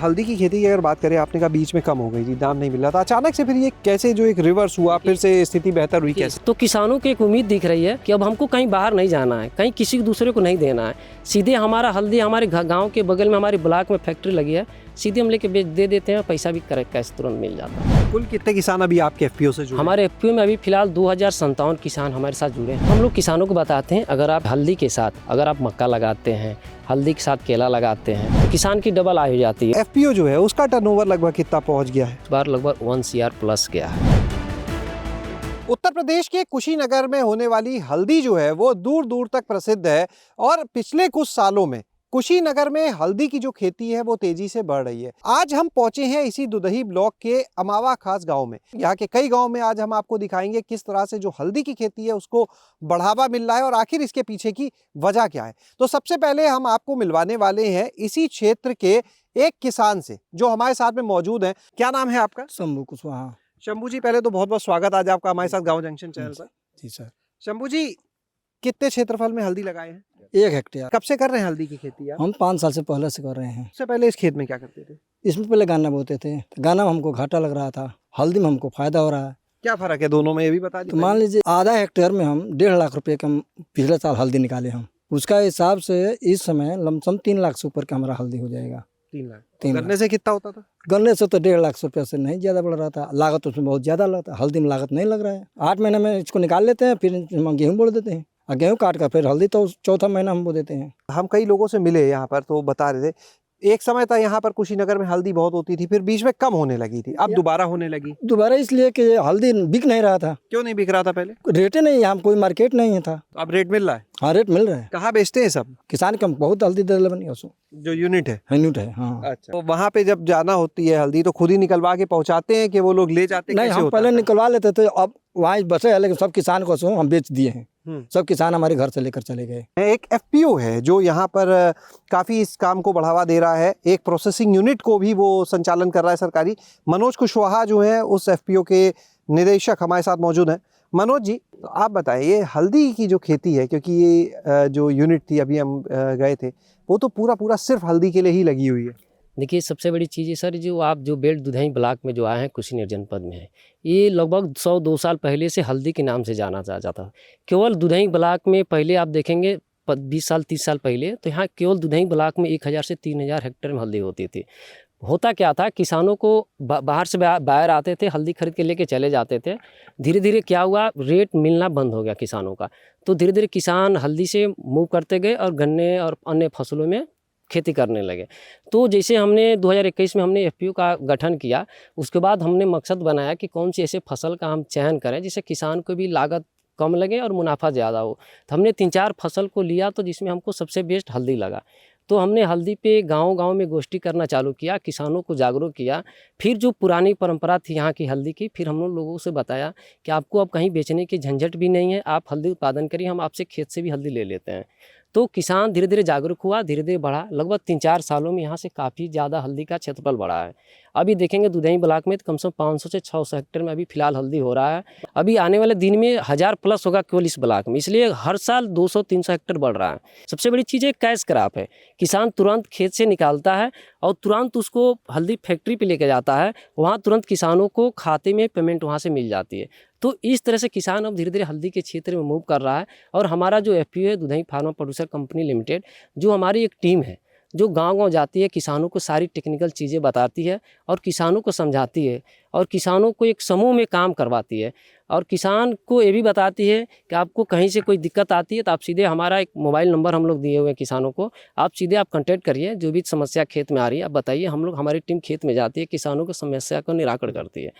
हल्दी की खेती की अगर बात करें, आपने कहा बीच में कम हो गई थी, दाम नहीं मिल रहा था, अचानक से फिर ये कैसे जो एक रिवर्स हुआ, फिर से स्थिति बेहतर हुई कैसे? तो किसानों को एक उम्मीद दिख रही है कि अब हमको कहीं बाहर नहीं जाना है, कहीं किसी दूसरे को नहीं देना है, सीधे हमारा हल्दी हमारे गांव के बगल में हमारे ब्लॉक में फैक्ट्री लगी है, सीधे हम लेके बेच दे देते हैं, पैसा भी कैश तुरंत मिल जाता है। कुल कितने किसान अभी आपके एफपीओ से जुड़े? हमारे एफपीओ में अभी फिलहाल 2057 किसान हमारे साथ जुड़े हैं। हम लोग किसानों को बताते हैं, अगर आप हल्दी के साथ अगर आप मक्का लगाते हैं, हल्दी के साथ केला लगाते हैं, तो किसान की डबल आय हो जाती है। एफपीओ जो है उसका टर्नओवर लगभग कितना पहुंच गया है? इस बार लगभग 1 CR प्लस गया है। उत्तर प्रदेश के कुशीनगर में होने वाली हल्दी जो है वो दूर दूर तक प्रसिद्ध है और पिछले कुछ सालों में कुशीनगर में हल्दी की जो खेती है वो तेजी से बढ़ रही है। आज हम पहुंचे हैं इसी दुदही ब्लॉक के अमावा खास गांव में। यहाँ के कई गांव में आज हम आपको दिखाएंगे किस तरह से जो हल्दी की खेती है उसको बढ़ावा मिल रहा है और आखिर इसके पीछे की वजह क्या है। तो सबसे पहले हम आपको मिलवाने वाले हैं इसी क्षेत्र के एक किसान से जो हमारे साथ में मौजूद है। क्या नाम है आपका? शंभू कुशवाहा। शंभू जी, पहले तो बहुत बहुत स्वागत आज आपका हमारे साथ गाँव जंक्शन चैनल पर। जी सर। शंभू जी, कितने क्षेत्रफल में हल्दी लगाए हैं? 1 हेक्टेयर। कब से कर रहे हैं हल्दी की खेती आप? हम 5 साल से पहले से कर रहे हैं। उससे पहले इस खेत में क्या करते थे? इसमें पहले गन्ना बोते थे, तो गन्ना में हमको घाटा लग रहा था, हल्दी में हमको फायदा हो रहा है। क्या फर्क है दोनों में, ये भी बता तो दीजिए। मान लीजिए आधा हेक्टेयर में हम 1.5 लाख रुपए का पिछले साल हल्दी निकाले हम, उसका हिसाब से इस समय लमसम 3 लाख से ऊपर का हमारा हल्दी हो जाएगा। 3 लाख। 3 गन्ने से कितना होता था? गन्ने से तो 1.5 लाख रुपये से नहीं ज़्यादा बढ़ रहा था, लागत उसमें बहुत ज़्यादा लगता है। हल्दी में लागत नहीं लग रहा है। 8 महीने में इसको निकाल लेते हैं, फिर हम गेहूँ बोल देते हैं और गेहूँ काट कर फिर हल्दी तो चौथा महीना हम बो देते हैं। हम कई लोगों से मिले यहाँ पर तो बता रहे थे एक समय था यहाँ पर कुशीनगर में हल्दी बहुत होती थी, फिर बीच में कम होने लगी थी, अब दोबारा होने लगी। दोबारा इसलिए कि हल्दी बिक नहीं रहा था। क्यों नहीं बिक रहा था पहले? रेट ही नहीं, यहाँ कोई मार्केट नहीं था। अब रेट मिल रहा है? हाँ, रेट मिल रहा है। कहाँ बेचते हैं सब? किसान का बहुत हल्दी दे बनी उसको जो यूनिट है। यूनिट है। हाँ। अच्छा, तो वहाँ पे जब जाना होती है हल्दी तो खुद ही निकलवा के पहुँचाते हैं कि वो लोग ले जाते? नहीं, कैसे हम होता पहले है? निकलवा लेते थे, अब वहाँ बचे है, लेकिन सब किसान को हम बेच दिए हैं। सब किसान हमारे घर से लेकर चले गए। एक एफपीओ है जो यहाँ पर काफ़ी इस काम को बढ़ावा दे रहा है, एक प्रोसेसिंग यूनिट को भी वो संचालन कर रहा है सरकारी। मनोज कुशवाहा जो है उस एफपीओ के निदेशक हमारे साथ मौजूद हैं। मनोज जी, तो आप बताएं, ये हल्दी की जो खेती है, क्योंकि ये जो यूनिट थी अभी हम गए थे, वो तो पूरा सिर्फ हल्दी के लिए ही लगी हुई है। देखिए, सबसे बड़ी चीज़ है सर, जो आप जो बेल्ट दुधई ब्लॉक में जो आए हैं कुशीनगर जनपद में है, ये लगभग 100-2 साल पहले से हल्दी के नाम से जाना जाता था। केवल दुधई ब्लॉक में पहले आप देखेंगे 20 साल 30 साल पहले तो यहाँ केवल दुधई ब्लॉक में 1000 से 3000 हेक्टेयर में हल्दी होती थी। होता क्या था, किसानों को बाहर से बायर आते थे, हल्दी खरीद के लेके चले जाते थे। धीरे धीरे क्या हुआ, रेट मिलना बंद हो गया किसानों का, तो धीरे धीरे किसान हल्दी से मूव करते गए और गन्ने और अन्य फसलों में खेती करने लगे। तो जैसे हमने 2021 में हमने एफपीओ का गठन किया, उसके बाद हमने मकसद बनाया कि कौन सी ऐसे फसल का हम चयन करें जिससे किसान को भी लागत कम लगे और मुनाफा ज़्यादा हो। तो हमने 3-4 फसल को लिया, तो जिसमें हमको सबसे बेस्ट हल्दी लगा। तो हमने हल्दी पे गांव-गांव में गोष्ठी करना चालू किया, किसानों को जागरूक किया। फिर जो पुरानी परंपरा थी यहाँ की हल्दी की, फिर हम लोगों से बताया कि आपको अब कहीं बेचने की झंझट भी नहीं है, आप हल्दी उत्पादन करिए, हम आपसे खेत से भी हल्दी ले लेते हैं। तो किसान धीरे धीरे जागरूक हुआ, धीरे धीरे बढ़ा। लगभग 3-4 सालों में यहाँ से काफ़ी ज़्यादा हल्दी का क्षेत्रफल बढ़ा है। अभी देखेंगे दुधई ब्लॉक में तो कम से कम 500 से 600 हेक्टेयर में अभी फिलहाल हल्दी हो रहा है। अभी आने वाले दिन में 1000 प्लस होगा केवल इस ब्लॉक में, इसलिए हर साल 200-300 हेक्टेयर बढ़ रहा है। सबसे बड़ी चीज़ है कैश क्रॉप है, किसान तुरंत खेत से निकालता है और तुरंत उसको हल्दी फैक्ट्री पे लेके जाता है, वहाँ तुरंत किसानों को खाते में पेमेंट वहाँ से मिल जाती है। तो इस तरह से किसान अब धीरे धीरे हल्दी के क्षेत्र में मूव कर रहा है। और हमारा जो एफपीओ है Dudhai pharma producer company limited, जो हमारी एक टीम है जो गांव-गांव जाती है, किसानों को सारी टेक्निकल चीज़ें बताती है और किसानों को समझाती है और किसानों को एक समूह में काम करवाती है और किसान को ये भी बताती है कि आपको कहीं से कोई दिक्कत आती है तो आप सीधे, हमारा एक मोबाइल नंबर हम लोग दिए हुए हैं किसानों को, आप सीधे आप कांटेक्ट करिए, जो भी समस्या खेत में आ रही है आप बताइए, हमारी टीम खेत में जाती है, किसानों की समस्या का निराकरण करती है।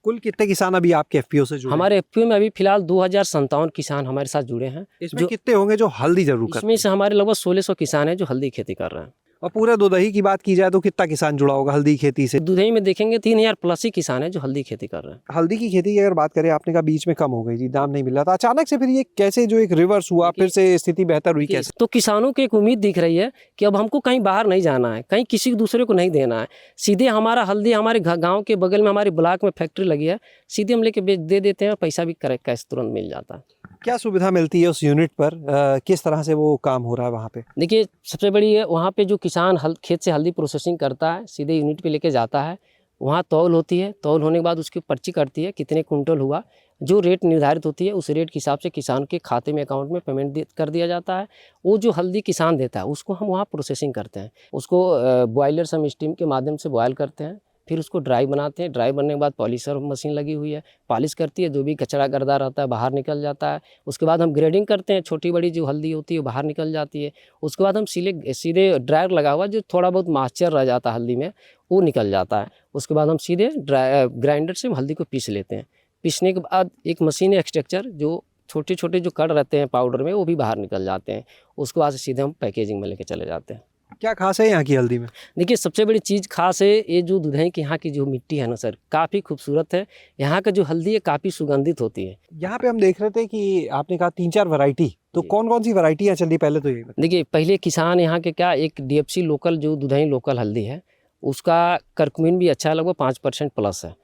कुल कितने किसान अभी आपके एफपीओ से जुड़े? हमारे एफपीओ में अभी फिलहाल 2057 किसान हमारे साथ जुड़े हैं। इसमें कितने होंगे जो हल्दी जरूर करते हैं? इसमें से हमारे लगभग 1600 किसान हैं जो हल्दी खेती कर रहे हैं। और पूरे दुदही की बात की जाए तो कितना किसान जुड़ा होगा हल्दी खेती से? दुधई में देखेंगे 3000 प्लस ही किसान हैं जो हल्दी खेती कर रहे हैं। हल्दी की खेती की अगर बात करें, आपने कहा बीच में कम हो गई थी, दाम नहीं मिल रहा था, अचानक से फिर ये कैसे जो एक रिवर्स हुआ, फिर से स्थिति बेहतर हुई कैसे? तो किसानों को एक उम्मीद दिख रही है कि अब हमको कहीं बाहर नहीं जाना है, कहीं किसी दूसरे को नहीं देना है, सीधे हमारा हल्दी हमारे गाँव के बगल में हमारे ब्लॉक में फैक्ट्री लगी है, सीधे हम लेके दे देते हैं, पैसा भी कैश तुरंत मिल जाता है। क्या सुविधा मिलती है उस यूनिट पर, किस तरह से वो काम हो रहा है वहाँ पे? देखिए, सबसे बड़ी है वहाँ पे जो किसान खेत से हल्दी प्रोसेसिंग करता है, सीधे यूनिट पे लेके जाता है, वहाँ तौल होती है, तौल होने के बाद उसकी पर्ची कटती है, कितने कुंटल हुआ, जो रेट निर्धारित होती है उस रेट के हिसाब से किसान के खाते में अकाउंट में पेमेंट कर दिया जाता है। वो जो हल्दी किसान देता है उसको हम वहाँ प्रोसेसिंग करते हैं, उसको बॉयलर सम स्टीम के माध्यम से बॉयल करते हैं, फिर उसको ड्राई बनाते हैं। ड्राई बनने के बाद पॉलिशर मशीन लगी हुई है, पॉलिश करती है, जो भी कचरा गर्दा रहता है बाहर निकल जाता है। उसके बाद हम ग्रेडिंग करते हैं, छोटी बड़ी जो हल्दी होती है बाहर निकल जाती है। उसके बाद हम सीधे ड्रायर लगा हुआ जो थोड़ा बहुत मॉइस्चर रह जाता है हल्दी में वो निकल जाता है। उसके बाद हम सीधे ग्राइंडर से हल्दी को पीस लेते हैं। पीसने के बाद एक मशीन है एक्सट्रैक्टर, जो छोटे छोटे जो कण रहते हैं पाउडर में वो भी बाहर निकल जाते हैं। उसके बाद सीधे हम पैकेजिंग में लेके चले जाते हैं। क्या खास है यहाँ की हल्दी में? देखिए, सबसे बड़ी चीज़ खास है ये जो दुधई के यहाँ की जो मिट्टी है ना सर, काफ़ी खूबसूरत है। यहाँ का जो हल्दी है काफ़ी सुगंधित होती है। यहाँ पे हम देख रहे थे कि आपने कहा 3-4 वैरायटी, तो कौन कौन सी वैरायटियाँ चल रही पहले तो ये बताइए। देखिए, पहले किसान यहाँ के क्या एक DFC लोकल जो दुधई लोकल हल्दी है उसका करक्यूमिन भी अच्छा है, लगभग 5% प्लस है,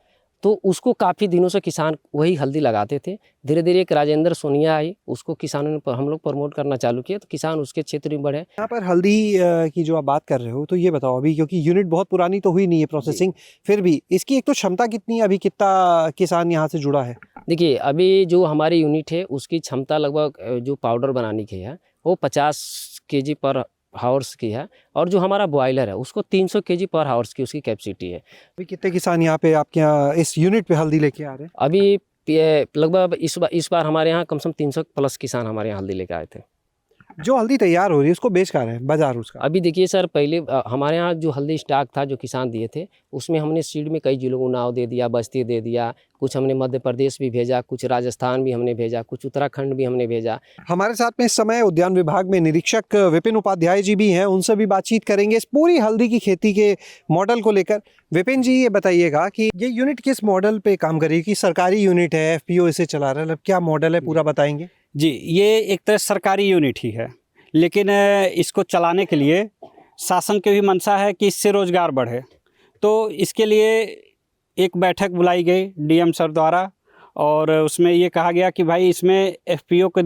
तो उसको काफ़ी दिनों से किसान वही हल्दी लगाते थे। धीरे धीरे एक राजेंद्र सोनिया आई, उसको किसानों ने हम लोग प्रमोट करना चालू किया, तो किसान उसके क्षेत्र में बढ़े। यहाँ पर हल्दी की जो आप बात कर रहे हो, तो ये बताओ अभी, क्योंकि यूनिट बहुत पुरानी तो हुई नहीं है प्रोसेसिंग, फिर भी इसकी एक तो क्षमता कितनी है, अभी कितना किसान यहाँ से जुड़ा है? देखिए, अभी जो हमारी यूनिट है उसकी क्षमता लगभग जो पाउडर बनाने की है वो 50 kg पर हावर्स की है, और जो हमारा बॉयलर है उसको 300 kg पर हावर्स की उसकी कैपेसिटी है। अभी कितने किसान यहाँ पे आपके यहाँ इस यूनिट पे हल्दी लेके आ रहे हैं? अभी लगभग इस बार हमारे यहाँ कम से कम 300 प्लस किसान हमारे यहाँ हल्दी लेके आए थे। जो हल्दी तैयार हो रही है उसको बेच कहाँ रहे हैं, बाजार उसका? अभी देखिए सर, पहले हमारे यहाँ जो हल्दी स्टॉक था जो किसान दिए थे उसमें हमने सीड में कई जिलों को उन्नाव दे दिया, बस्ती दे दिया, कुछ हमने मध्य प्रदेश भी भेजा, कुछ राजस्थान भी हमने भेजा, कुछ उत्तराखंड भी हमने भेजा। हमारे साथ में इस समय उद्यान विभाग में निरीक्षक विपिन उपाध्याय जी भी हैं, उनसे भी बातचीत करेंगे इस पूरी हल्दी की खेती के मॉडल को लेकर। विपिन जी, ये बताइएगा कि ये यूनिट किस मॉडल पे काम करेगी? कि सरकारी यूनिट है, FPO इसे चला रहा है, मतलब क्या मॉडल है पूरा बताएंगे? जी, ये एक तरह सरकारी यूनिट ही है, लेकिन इसको चलाने के लिए शासन की भी मंशा है कि इससे रोज़गार बढ़े। तो इसके लिए एक बैठक बुलाई गई DM सर द्वारा, और उसमें ये कहा गया कि भाई इसमें FPO को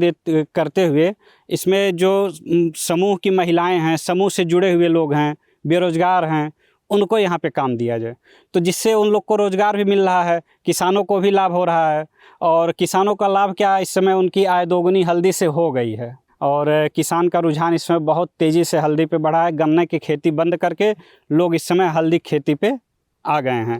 करते हुए इसमें जो समूह की महिलाएं हैं, समूह से जुड़े हुए लोग हैं, बेरोज़गार हैं, उनको यहाँ पे काम दिया जाए, तो जिससे उन लोग को रोज़गार भी मिल रहा है, किसानों को भी लाभ हो रहा है। और किसानों का लाभ क्या, इस समय उनकी आय दोगुनी हल्दी से हो गई है, और किसान का रुझान इसमें बहुत तेज़ी से हल्दी पे बढ़ा है। गन्ने की खेती बंद करके लोग इस समय हल्दी खेती पे आ गए हैं,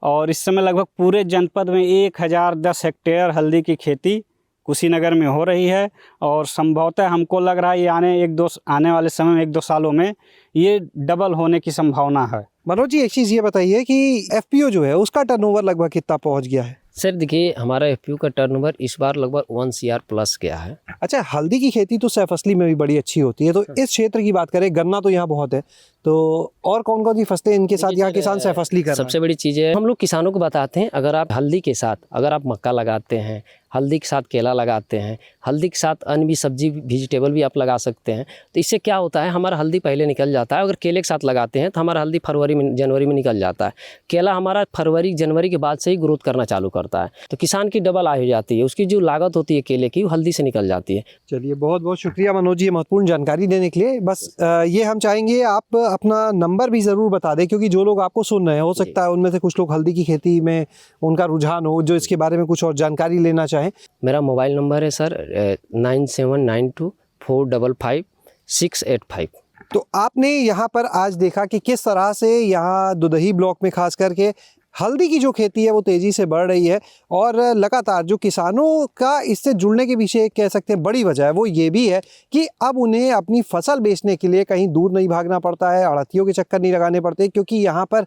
और इस समय लगभग पूरे जनपद में 1010 हेक्टेयर हल्दी की खेती कुशीनगर में हो रही है, और संभवतः हमको लग रहा है ये आने वाले समय में 1-2 सालों में ये डबल होने की संभावना है। मनोज जी, एक चीज़ ये बताइए कि FPO जो है उसका टर्नओवर लगभग कितना पहुंच गया है? सर देखिए, हमारा FPO का टर्नओवर इस बार लगभग 1 CR प्लस गया है। अच्छा, हल्दी की खेती तो सैफ असली में भी बड़ी अच्छी होती है, तो इस क्षेत्र की बात करें, गन्ना तो यहाँ बहुत है, तो और कौन कौन सी फसलें इनके साथ यहाँ किसान सैफ असली कर रहे हैं? सबसे बड़ी चीज़ है, हम लोग किसानों को बताते हैं, अगर आप हल्दी के साथ अगर आप मक्का लगाते हैं, हल्दी के साथ केला लगाते हैं, हल्दी के साथ अन्य भी सब्जी वेजिटेबल भी आप लगा सकते हैं, तो इससे क्या होता है, हमारा हल्दी पहले निकल जाता है। अगर केले के साथ लगाते हैं तो हमारा हल्दी जनवरी में निकल जाता है। केला हमारा जनवरी के बाद से ही ग्रोथ करना चालू करता है, तो किसान की डबल आय हो जाती है, उसकी जो लागत होती है केले की वो हल्दी से निकल जाती है। चलिए, बहुत बहुत शुक्रिया मनोज जी, महत्वपूर्ण जानकारी देने के लिए। बस ये हम चाहेंगे आप अपना नंबर भी ज़रूर बता दें, क्योंकि जो लोग आपको सुन रहे हैं हो सकता है उनमें से कुछ लोग हल्दी की खेती में उनका रुझान हो, जो इसके बारे में कुछ और जानकारी लेना चाहें। मेरा मोबाइल नंबर है सर 9792455685। तो आपने यहाँ पर आज देखा कि किस तरह से यहाँ दुधही ब्लॉक में खास करके हल्दी की जो खेती है वो तेज़ी से बढ़ रही है, और लगातार जो किसानों का इससे जुड़ने के पीछे कह सकते हैं बड़ी वजह है वो ये भी है कि अब उन्हें अपनी फसल बेचने के लिए कहीं दूर नहीं भागना पड़ता है, आढ़तियों के चक्कर नहीं लगाने पड़ते, क्योंकि यहाँ पर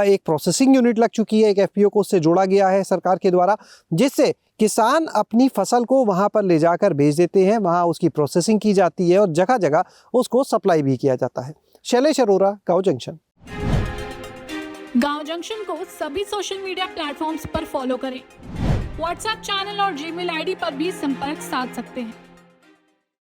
एक प्रोसेसिंग यूनिट लग चुकी है, एक FPO को उससे जोड़ा गया है सरकार के द्वारा, जिससे किसान अपनी फसल को वहाँ पर ले जाकर बेच देते हैं, वहाँ उसकी प्रोसेसिंग की जाती है और जगह जगह उसको सप्लाई भी किया जाता है। शैलेश अरोरा, गाँव जंक्शन। गांव जंक्शन को सभी सोशल मीडिया प्लेटफॉर्म्स पर फॉलो करें। व्हाट्सएप चैनल और Gmail ID पर भी संपर्क साध सकते हैं।